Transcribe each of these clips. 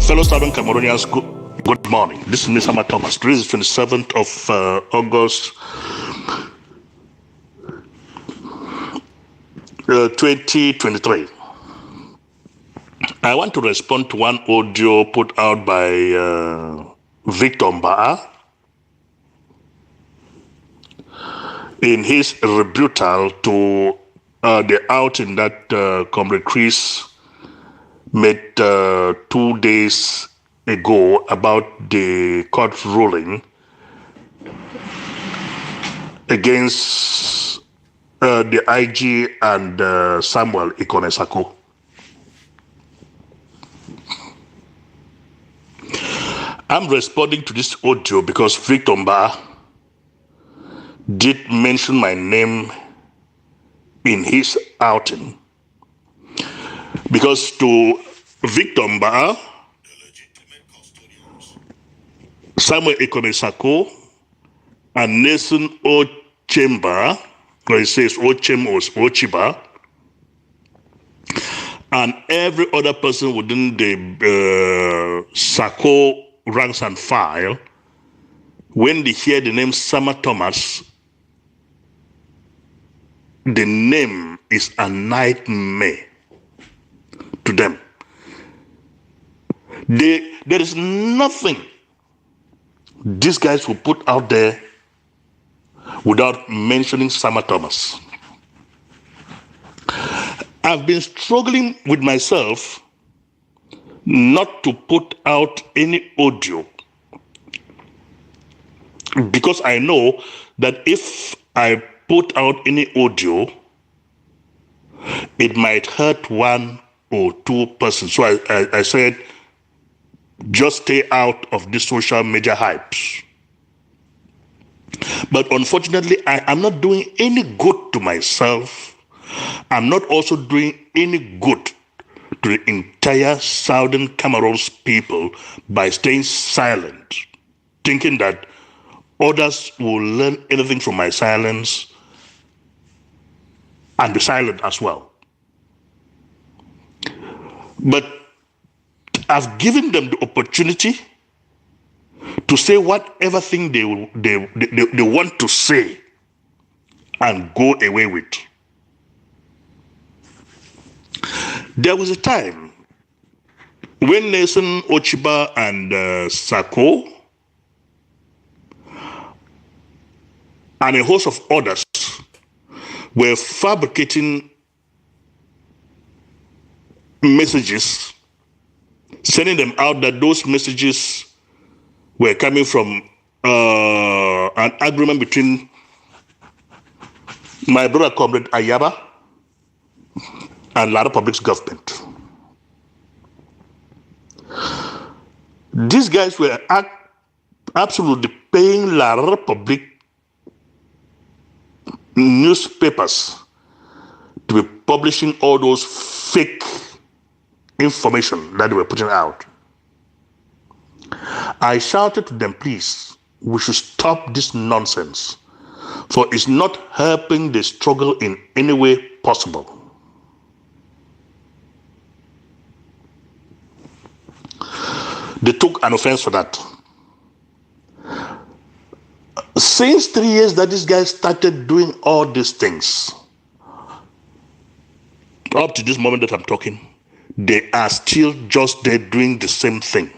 Fellow Southern Cameroonians, good morning. This is Hon Sama Thomas. Today is 27th of August 2023. I want to respond to one audio put out by Victor Mbaa in his rebuttal to the outing that Comrade Chris made 2 days ago about the court ruling against the IG and Samuel Ikonesako. I'm responding to this audio because Victor Mbaa did mention my name in his outing. Because to Victor Mbaa, Samuel Ikonesako, and Nelson Ochemba, or he says Ochem or Ochiba, and every other person within the Sako ranks and file, when they hear the name Sama Thomas, the name is a nightmare to them. There is nothing these guys will put out there without mentioning Sama Thomas. I've been struggling with myself not to put out any audio because I know that if I put out any audio, it might hurt one or two persons. So I said, just stay out of the social media hypes. But unfortunately, I am not doing any good to myself. I'm not also doing any good to the entire Southern Cameroon's people by staying silent, thinking that others will learn anything from my silence and be silent as well. But I've given them the opportunity to say whatever thing they want to say and go away with. There was a time when Nelson Ochiba and Sako and a host of others were fabricating messages, sending them out that those messages were coming from an agreement between my brother Comrade Ayaba and La Republic's government. These guys were absolutely paying La Republic newspapers to be publishing all those fake information that they were putting out. I shouted to them, please, we should stop this nonsense, for it's not helping the struggle in any way possible. They took an offense for that. Since 3 years that these guys started doing all these things, up to this moment that I'm talking, they are still just there doing the same thing.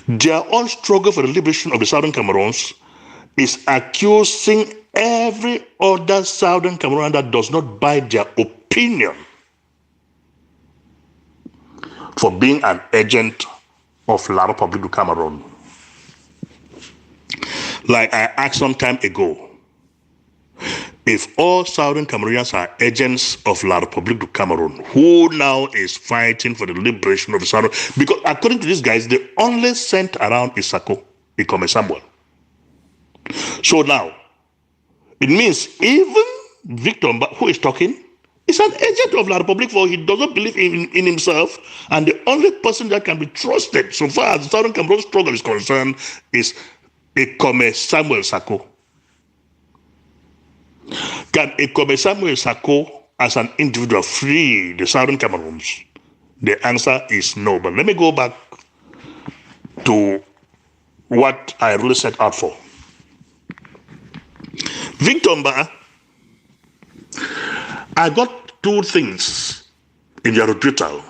Their own struggle for the liberation of the Southern Cameroons is accusing every other Southern Cameroon that does not buy their opinion for being an agent of La Republic of Cameroon. Like I asked some time ago, if all Southern Cameroonians are agents of La Republic of Cameroon, who now is fighting for the liberation of the Southern? Because according to these guys, the only sent around is Sako, Ikome Samuel. So now, it means even Victor, who is talking, is an agent of La Republic, for he doesn't believe in himself, and the only person that can be trusted so far as the Southern Cameroon struggle is concerned is Ikome Samuel Sako. Can Ikome Samuel Sako, as an individual, free the Southern Cameroons? The answer is no. But let me go back to what I really set out for. Victor Mba, I got two things in your rebuttal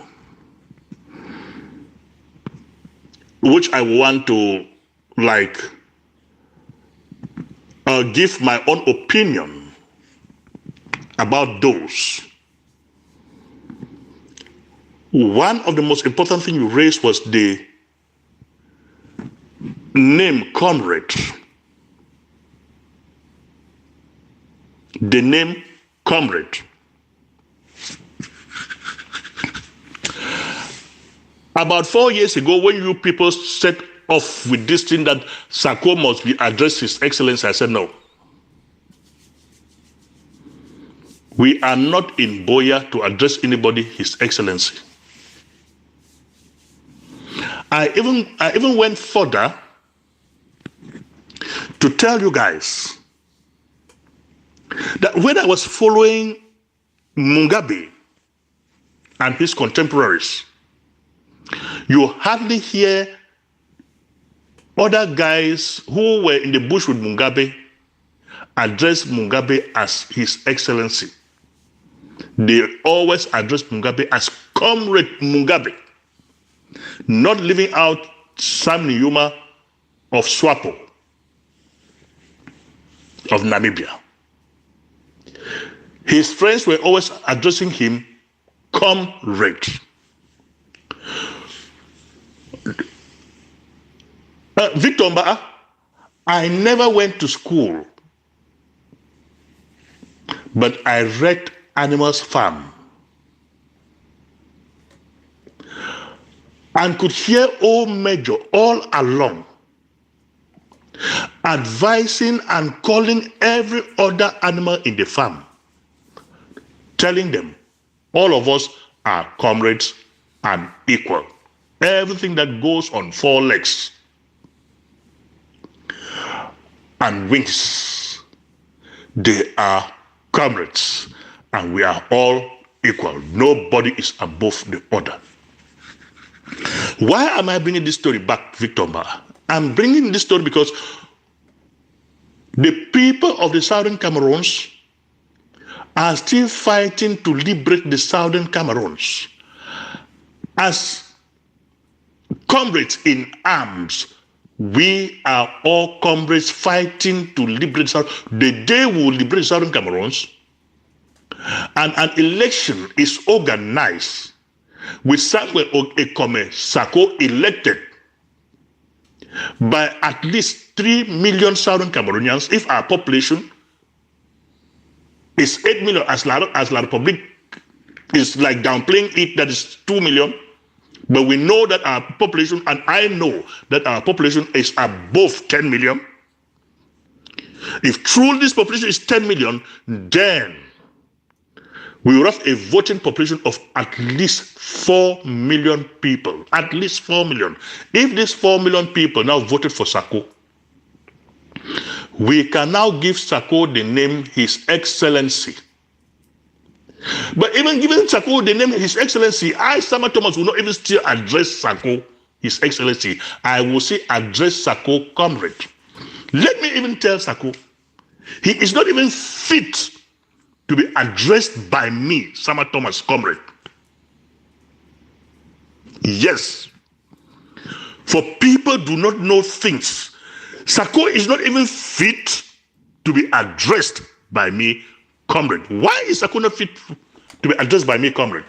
which I want to give my own opinion about those. One of the most important things you raised was the name comrade. The name comrade. About 4 years ago, when you people set off with this thing that Sako must be addressed His Excellency, I said no. We are not in Boya to address anybody His Excellency. I even went further to tell you guys that when I was following Mugabe and his contemporaries, you hardly hear other guys who were in the bush with Mugabe address Mugabe as His Excellency. They always address Mugabe as Comrade Mugabe, not leaving out Sam Nujoma of SWAPO of Namibia. His friends were always addressing him comrade. Victor Mba, I never went to school, but I read Animals Farm and could hear old Major all along advising and calling every other animal in the farm, telling them all of us are comrades and equal. Everything that goes on four legs and wings, they are comrades, and we are all equal. Nobody is above the other. Why am I bringing this story back, Victor Mba? I'm bringing this story because the people of the Southern Cameroons are still fighting to liberate the Southern Cameroons. As comrades in arms, we are all comrades fighting to liberate South. The day we will liberate Southern Cameroons, and an election is organized with Samuel Ekome Sako elected by at least 3 million Southern Cameroonians. If our population is 8 million, as La Republic is like downplaying it, that is 2 million. But we know that our population, and I know that our population is above 10 million. If truly this population is 10 million, then we will have a voting population of at least 4 million people. At least 4 million. If these 4 million people now voted for Sako, we can now give Sako the name His Excellency. But even giving Sako the name His Excellency, I, Sama Thomas, will not even still address Sako His Excellency. I will say address Sako comrade. Let me even tell Sako, he is not even fit to be addressed by me, Sama Thomas comrade. Yes. For people do not know things. Sako is not even fit to be addressed by me, comrade. Why is Sako not fit to be addressed by me, comrade?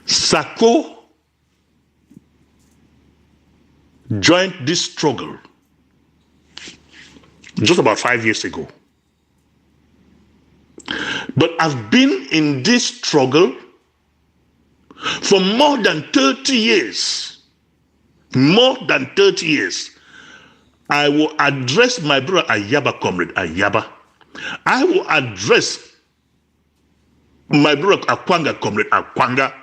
Sako joined this struggle just about 5 years ago. But I've been in this struggle for more than 30 years. More than 30 years. I will address my brother Ayaba, comrade Ayaba. I will address my brother Akwanga, comrade Akwanga.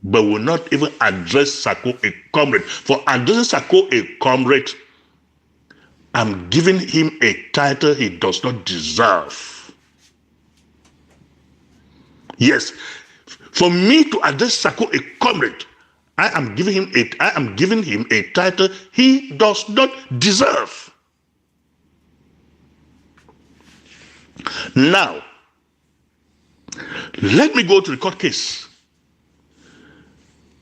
But will not even address Sako a comrade. For addressing Sako a comrade, I'm giving him a title he does not deserve. Yes, for me to address Sako a comrade, I am giving him a title he does not deserve. Now, let me go to the court case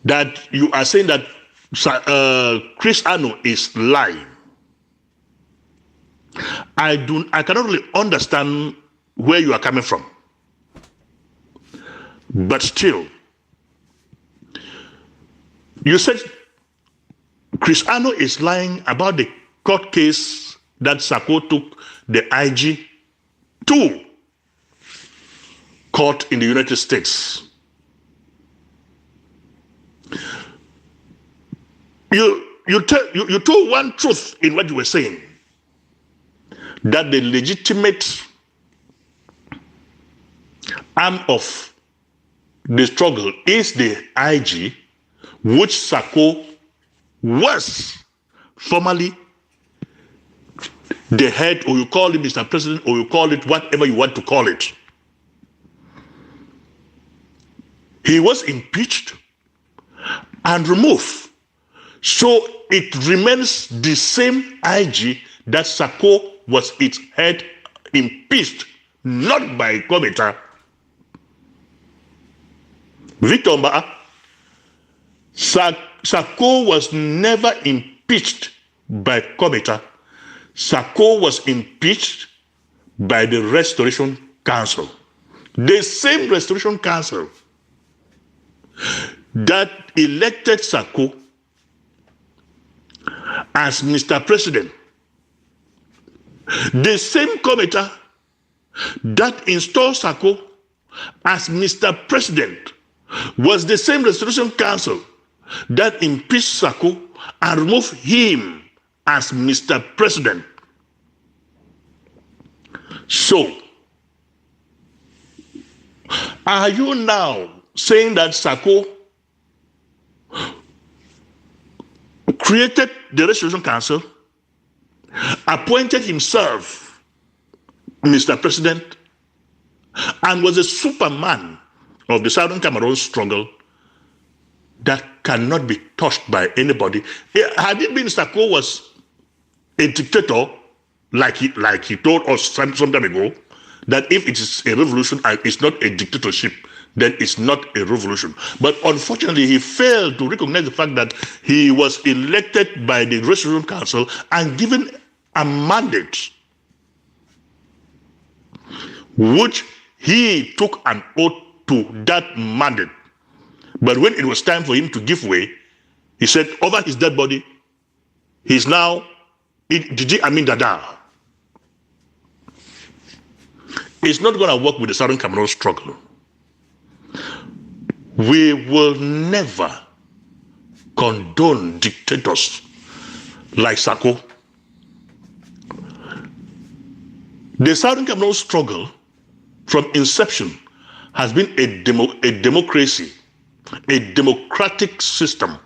that you are saying that Chris Ano is lying. I cannot really understand where you are coming from. But still, you said Chris Ano is lying about the court case that Sako took the IG to court in the United States. You told one truth in what you were saying, that the legitimate arm of the struggle is the IG, which Sako was formerly the head, or you call it Mr. President, or you call it whatever you want to call it. He was impeached and removed. So it remains the same IG that Sako was its head, impeached, not by Kometa. Victor Mbaa, Sako was never impeached by Kometa. Sako was impeached by the Restoration Council. The same Restoration Council that elected Sako as Mr. President. The same Kometa that installed Sako as Mr. President was the same Restoration Council that impeached Sako and removed him as Mr. President. So, are you now saying that Sako created the Restoration Council, appointed himself Mr. President, and was a superman of the Southern Cameroon struggle that cannot be touched by anybody? Had it been Sako was a dictator, like he told us some time ago, that if it is a revolution and it's not a dictatorship, then it's not a revolution. But unfortunately, he failed to recognize the fact that he was elected by the Restoration Council and given a mandate, which he took an oath to that mandate. But when it was time for him to give way, he said, over his dead body, he's now Didi Amin Dada. It's not going to work with the Southern Cameroon struggle. We will never condone dictators like Sako. The Southern Cameroon struggle from inception has been a democracy, a democratic system,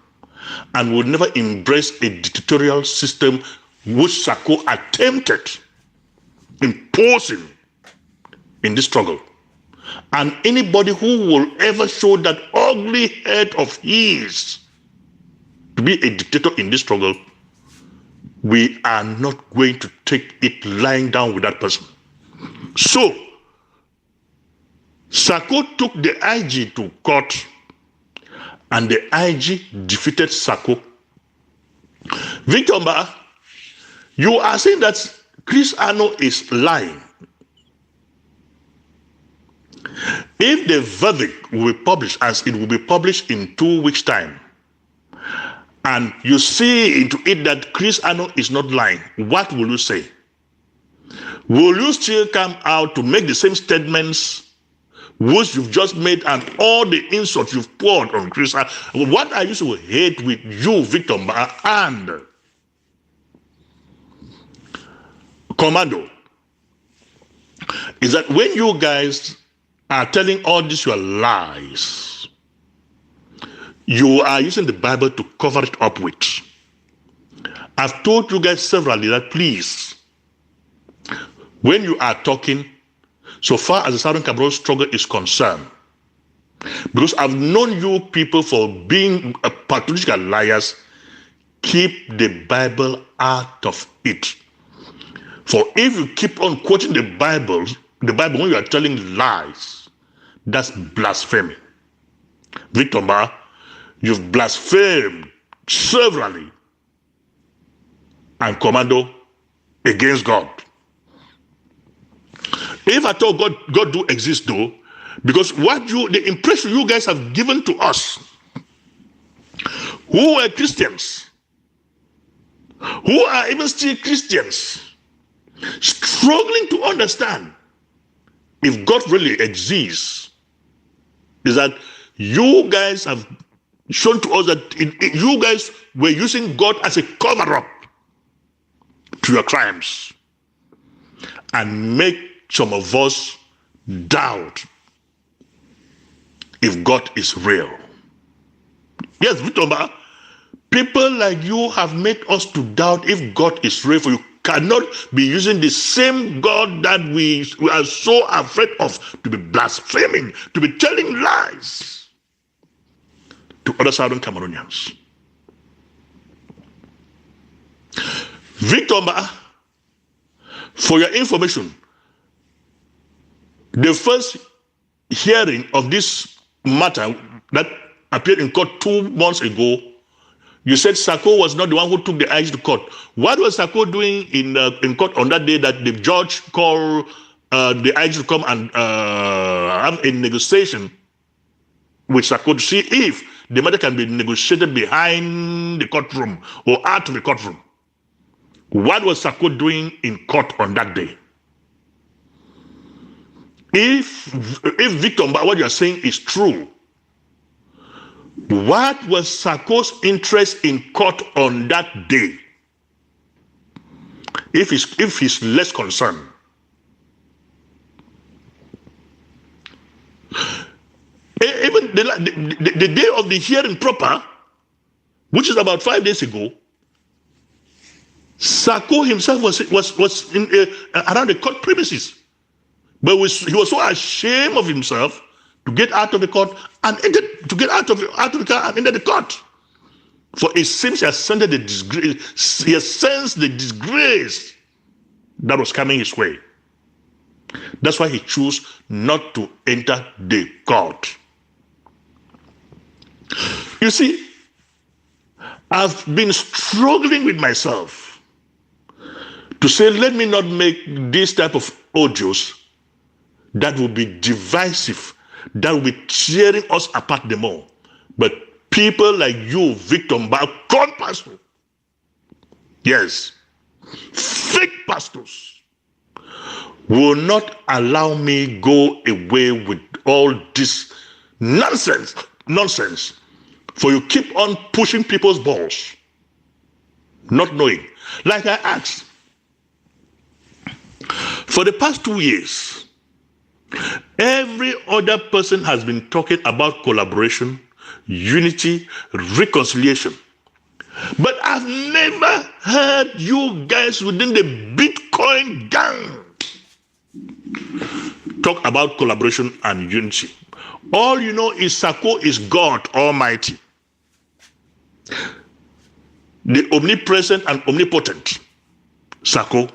and will never embrace a dictatorial system which Sako attempted imposing in this struggle. And anybody who will ever show that ugly head of his to be a dictator in this struggle, we are not going to take it lying down with that person. So, Sako took the IG to court, and the IG defeated Sako. Victor Mbaa, you are saying that Chris Ano is lying. If the verdict will be published, as it will be published in 2 weeks' time, and you see into it that Chris Ano is not lying, what will you say? Will you still come out to make the same statements which you've just made and all the insults you've poured on Chris Ano? What I used to hate with you, Victor Mbaa, and Commando, is that when you guys are telling all these your lies, you are using the Bible to cover it up with. I've told you guys severally that please, when you are talking, so far as the Southern Cameroon struggle is concerned, Because I've known you people for being pathological liars. Keep the Bible out of it. For if you keep on quoting the Bible when you are telling lies, that's blasphemy. Victor Ma, you've blasphemed severally and commando against God. If at all God do exist though, because the impression you guys have given to us, who are Christians, who are even still Christians, struggling to understand if God really exists, is that you guys have shown to us that you guys were using God as a cover-up to your crimes and make some of us doubt if God is real. Yes, Victor, people like you have made us to doubt if God is real, for you cannot be using the same God that we are so afraid of to be blaspheming, to be telling lies to other Southern Cameroonians. Victor, for your information, the first hearing of this matter that appeared in court 2 months ago, you said Sako was not the one who took the IG to court. What was Sako doing in court on that day that the judge called the IG to come and have a negotiation with Sako to see if the matter can be negotiated behind the courtroom or out of the courtroom? What was Sako doing in court on that day? If Victor, what you are saying is true, what was Sako's interest in court on that day? If he's less concerned, even the day of the hearing proper, which is about 5 days ago, Sako himself was in around the court premises, but he was so ashamed of himself to get out of the court and to get out of the car and enter the court. For it seems he has sensed the disgrace. He has sensed the disgrace that was coming his way. That's why he chose not to enter the court. You see, I've been struggling with myself to say, let me not make this type of audios that will be divisive, that will be tearing us apart the more. But people like you, Victor Mbah, con pastor, yes, fake pastors, will not allow me go away with all this nonsense. For you keep on pushing people's balls, not knowing. Like I asked, for the past 2 years, every other person has been talking about collaboration, unity, reconciliation. But I've never heard you guys within the Bitcoin gang talk about collaboration and unity. All you know is Sako is God Almighty, the omnipresent and omnipotent Sako.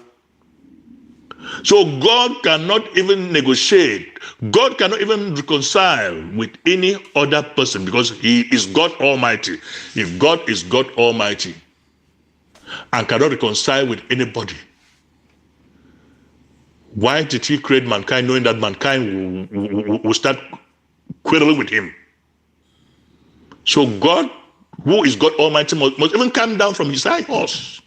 So God cannot even negotiate. God cannot even reconcile with any other person because he is God Almighty. If God is God Almighty and cannot reconcile with anybody, why did he create mankind knowing that mankind will start quarreling with him? So God, who is God Almighty, must even come down from his high horse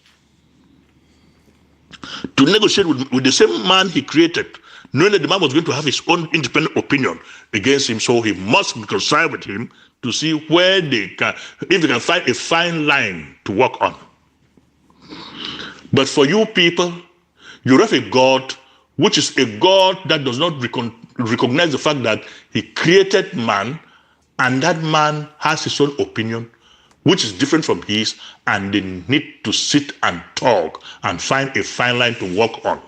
to negotiate with the same man he created, knowing that the man was going to have his own independent opinion against him. So he must reconcile with him to see where if they can find a fine line to work on. But for you people, you have a God which is a God that does not recognize the fact that he created man, and that man has his own opinion, which is different from his, and they need to sit and talk and find a fine line to work on.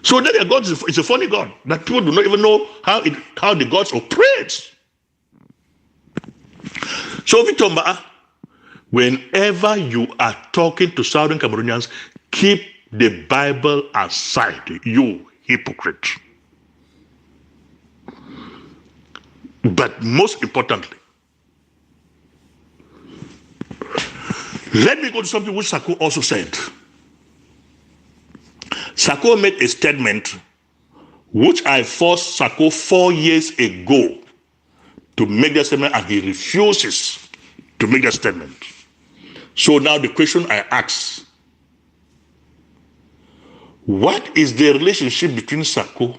So then their God is a funny God that people do not even know how the gods operate. So Victor Mbaa, whenever you are talking to Southern Cameroonians, keep the Bible aside, you hypocrite. But most importantly, let me go to something which Sako also said. Sako made a statement which I forced Sako 4 years ago to make that statement, and he refuses to make that statement. So now the question I ask, what is the relationship between Sako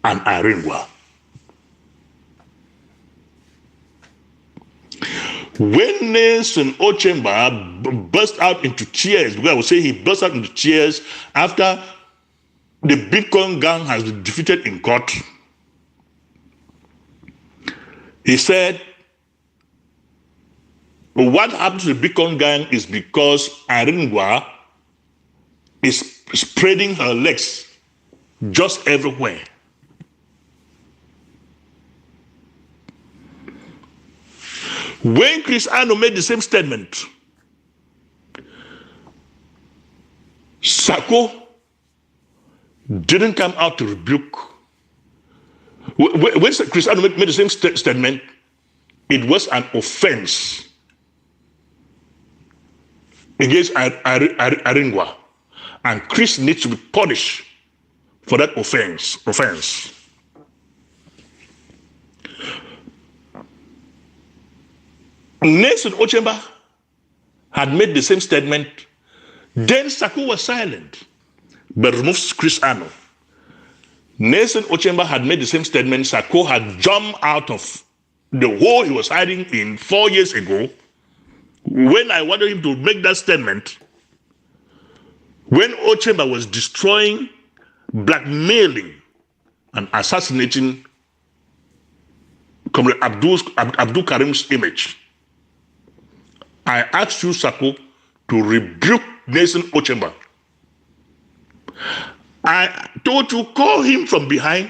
and Aringwa? When Nelson Ochemba burst out into tears, because I would say he burst out into tears after the Bitcoin gang has been defeated in court, he said, what happened to the Bitcoin gang is because Aringwa is spreading her legs just everywhere. When Chris Ano made the same statement, Sako didn't come out to rebuke. When Chris Ano made the same statement, it was an offense against Aringwa, and Chris needs to be punished for that offense. Nelson Ochemba had made the same statement. Then Sako was silent, but removed Chris Ano. Nelson Ochemba had made the same statement. Sako had jumped out of the hole he was hiding in 4 years ago. When I wanted him to make that statement, when Ochemba was destroying, blackmailing, and assassinating Comrade Abdul Karim's image, I asked you, Sako, to rebuke Nelson Ochemba. I told you, call him from behind,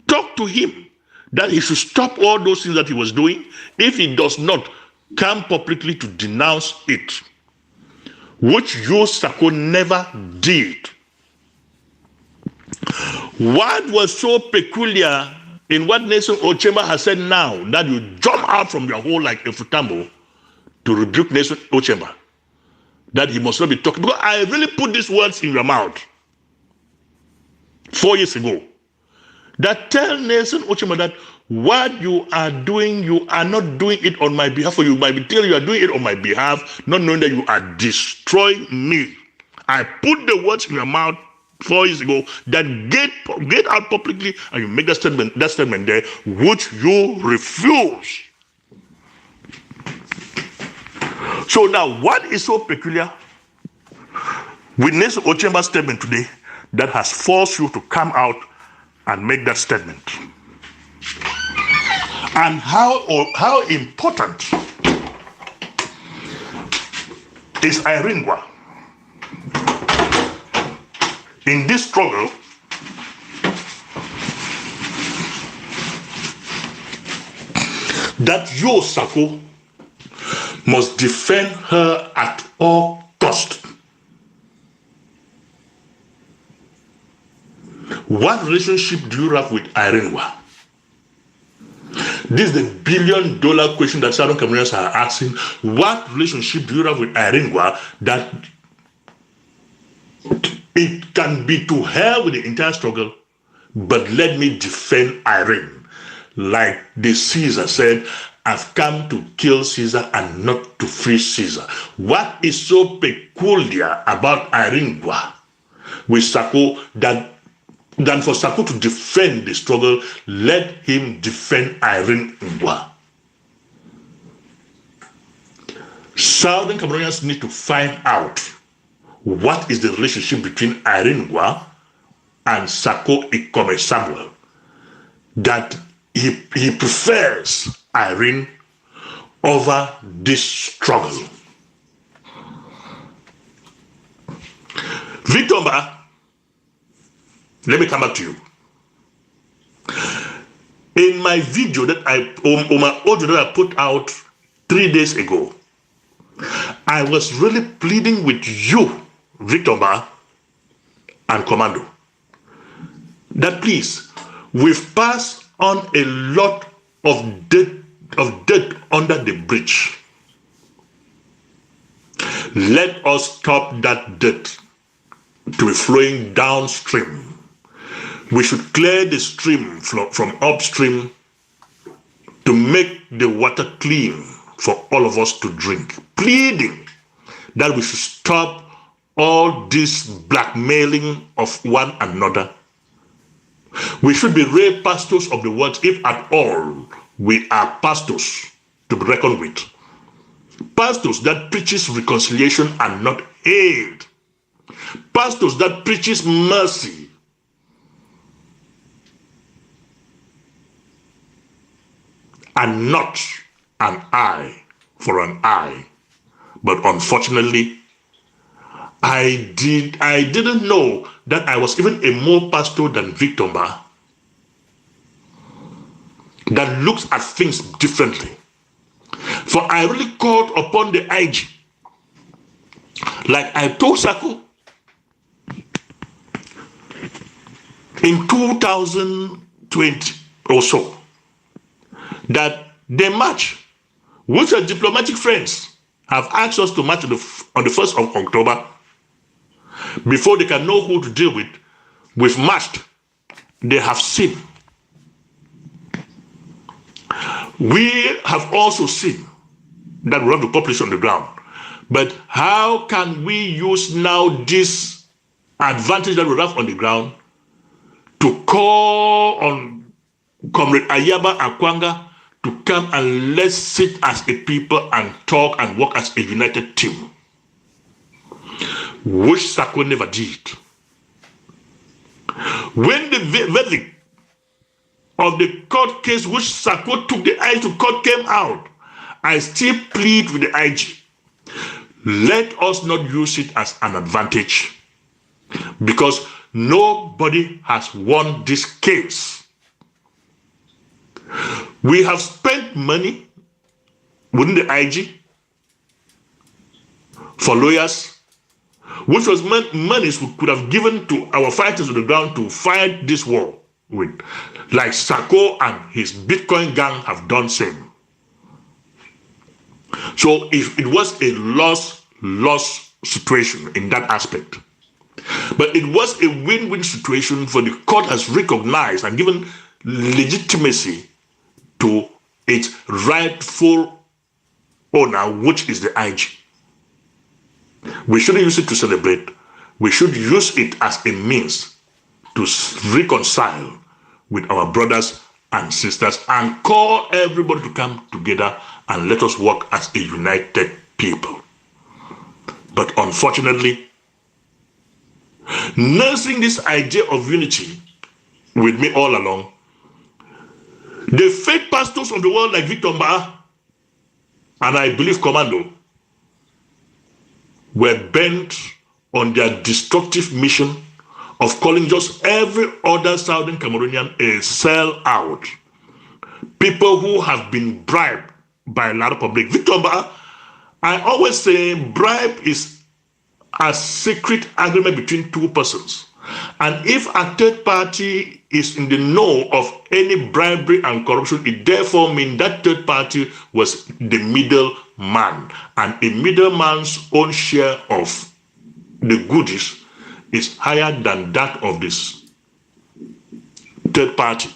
talk to him that he should stop all those things that he was doing. If he does not, come publicly to denounce it, which you, Sako, never did. What was so peculiar in what Nelson Ochemba has said now, that you jump out from your hole like a futambo to rebuke Nelson Ochemba, that he must not be talking? Because I really put these words in your mouth 4 years ago, that tell Nelson Ochemba that what you are doing, you are not doing it on my behalf, or you might be telling you are doing it on my behalf, not knowing that you are destroying me. I put the words in your mouth 4 years ago that get out publicly, and you make that statement there, which you refuse. So now, what is so peculiar with Nelson Ochemba's statement today that has forced you to come out and make that statement? And how important is Aringwa in this struggle that you, Sako, must defend her at all cost? What relationship do you have with Aringwa? This is the billion-dollar question that Southern Cameroonians are asking. What relationship do you have with Aringwa that it can be to hell with the entire struggle, but let me defend Irene? Like the Caesar said, I've come to kill Caesar and not to free Caesar. What is so peculiar about Aringwa with Sako than for Sako to defend the struggle? Let him defend Irene Ngwa. Southern Cameroonians need to find out what is the relationship between Irene Ngwa and Sako Ikome Samuel, that he prefers Irene over this struggle. Victor Mbaa Let me come back to you. In my video that my audio that I put out 3 days ago, I was really pleading with you, Victor Ba and Commando, that please, we've passed on a lot of debt under the bridge. Let us stop that debt to be flowing downstream. We should clear the stream from upstream to make the water clean for all of us to drink. Pleading that we should stop all this blackmailing of one another. We should be real pastors of the world, if at all we are pastors to be reckoned with. Pastors that preaches reconciliation and not hate. Pastors that preaches mercy and not an eye for an eye. But unfortunately, I didn't know that I was even a more pastor than Victor Ba, that looks at things differently. For I really called upon the IG. Like I told Sako in 2020 or so, that the match, which our diplomatic friends have asked us to match on the 1st of October, before they can know who to deal with, we've matched. They have seen. We have also seen that we have the population on the ground. But how can we use now this advantage that we have on the ground to call on Comrade Ayaba Akwanga to come and let's sit as a people and talk and work as a united team, which Sako never did. When the verdict of the court case which Sako took the IG to court came out, I still plead with the IG. Let us not use it as an advantage, because nobody has won this case. We have spent money within the IG for lawyers, which was monies we could have given to our fighters on the ground to fight this war with, like Sako and his Bitcoin gang have done same. So if it was a loss situation in that aspect, but it was a win-win situation, for the court has recognized and given legitimacy to its rightful owner, which is the IG. We shouldn't use it to celebrate. We should use it as a means to reconcile with our brothers and sisters and call everybody to come together and let us work as a united people. But unfortunately, nursing this idea of unity with me all along, the fake pastors of the world like Victor Ba and I believe Commando were bent on their destructive mission of calling just every other Southern Cameroonian a sellout. People who have been bribed by La Republic. Victor Ba, I always say bribe is a secret agreement between two persons. And if a third party is in the know of any bribery and corruption, it therefore means that third party was the middleman. And a middleman's own share of the goodies is higher than that of this third party.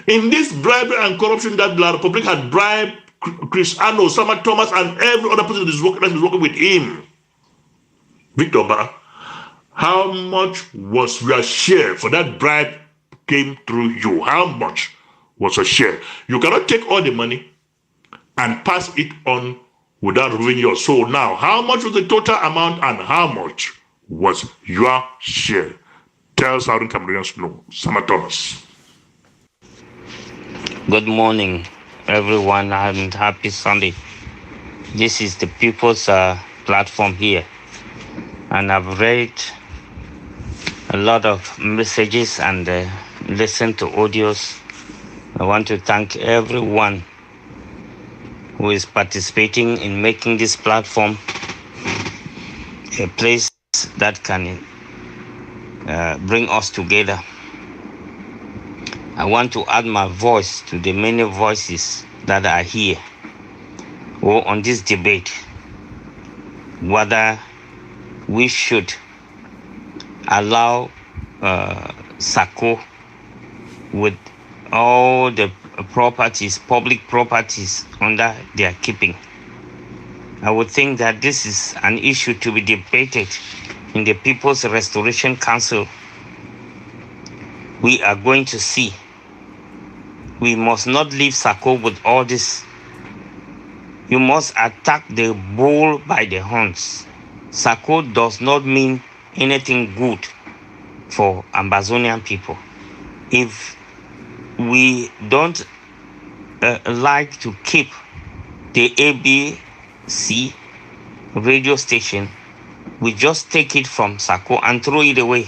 In this bribery and corruption that La Republic had bribed Hon Sama Thomas and every other person that is working with him, Victor Ba, how much was your share for that bribe came through you? How much was your share? You cannot take all the money and pass it on without revealing your soul. Now, how much was the total amount and how much was your share? Tell Southern Cameroonians no. Sama Thomas. Good morning, everyone, and happy Sunday. This is the People's platform here, and I've read a lot of messages and listened to audios. I want to thank everyone who is participating in making this platform a place that can bring us together. I want to add my voice to the many voices that are here or on this debate, whether we should allow Sako with all the properties, public properties under their keeping. I would think that this is an issue to be debated in the People's Restoration Council. We are going to see. We must not leave Sako with all this. You must attack the bull by the horns. Sako does not mean anything good for Ambazonian people. If we don't like to keep the ABC radio station, we just take it from Sako and throw it away.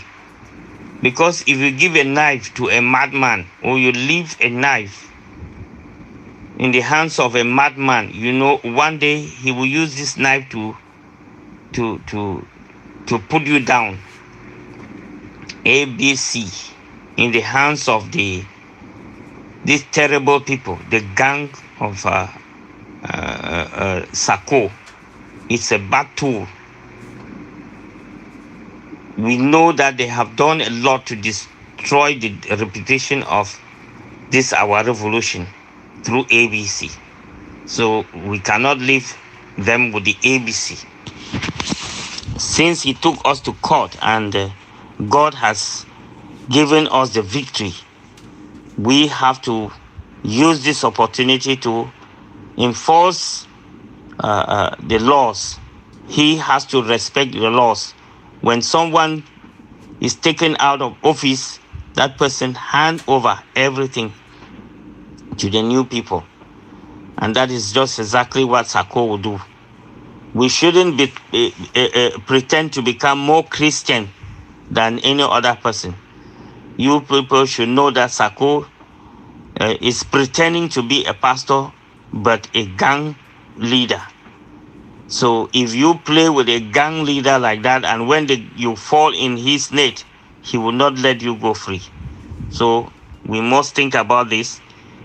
Because if you give a knife to a madman, or you leave a knife in the hands of a madman, you know one day he will use this knife to put you down. ABC in the hands of these terrible people, the gang of Sako. It's a bad tool. We know that they have done a lot to destroy the reputation of this our revolution through ABC. So we cannot leave them with the ABC. Since he took us to court and God has given us the victory, we have to use this opportunity to enforce the laws. He has to respect the laws. When someone is taken out of office, that person hand over everything to the new people. And that is just exactly what Sako will do. We shouldn't pretend to become more Christian than any other person. You people should know that Sako is pretending to be a pastor, but a gang leader. So if you play with a gang leader like that, and when you fall in his net, he will not let you go free. So we must think about this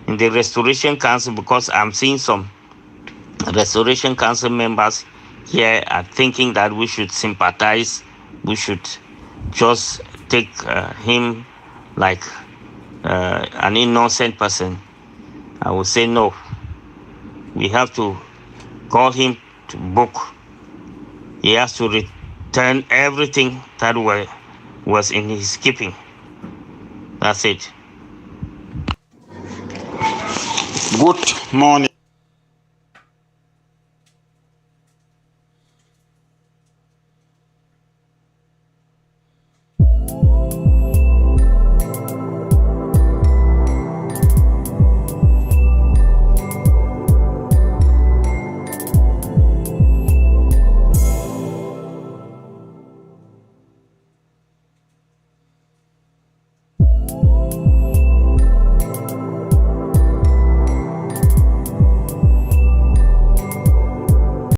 in the Restoration Council, because I'm seeing some Restoration Council members here are thinking that we should sympathize, we should just take him like an innocent person. I would say no. We have to call him to book. He has to return everything that was in his keeping. That's it. Good morning.